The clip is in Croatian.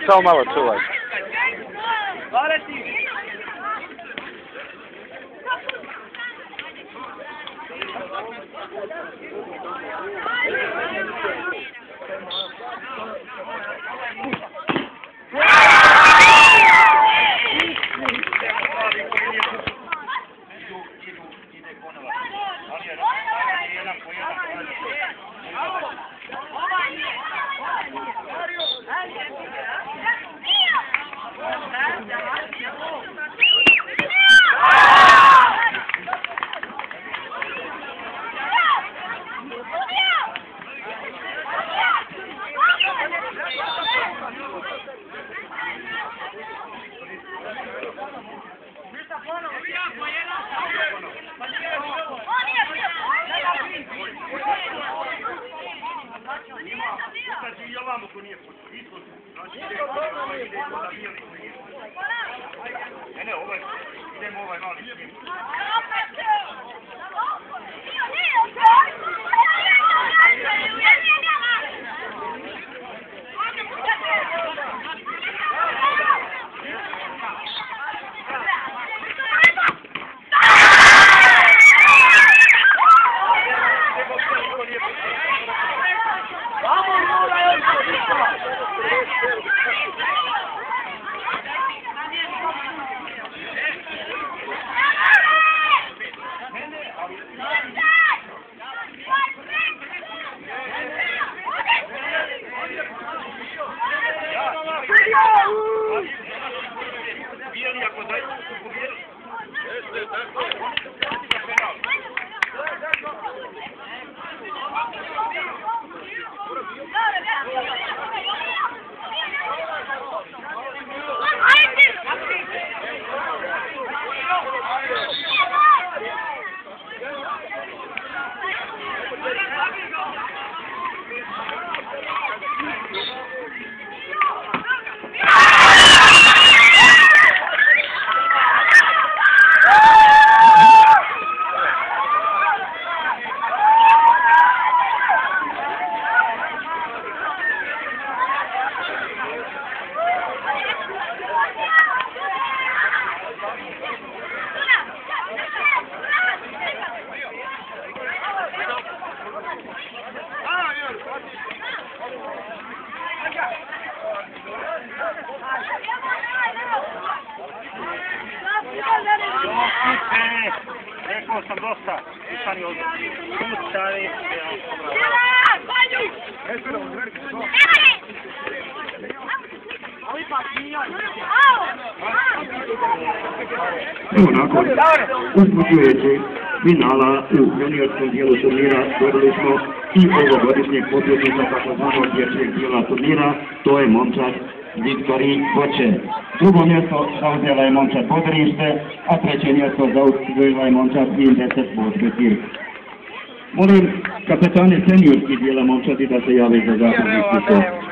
Samo malo čuvaj. Rekao sam dosta, stani ovdje. Stani, Evo nakon upućujući finala u juniorskom dijelu turnira dobili smo i ovogodišnjeg pobjednika takozvanog dječjeg dijela turnira, to je momčad Viktorij Hoće. Drugo mjesto zauzela je momčad Podrište, a treće mjesto zauzela je momčad Indeset Boške Cirk. Molim kapetane seniorskih dijela momčadi da se jave za zakonski.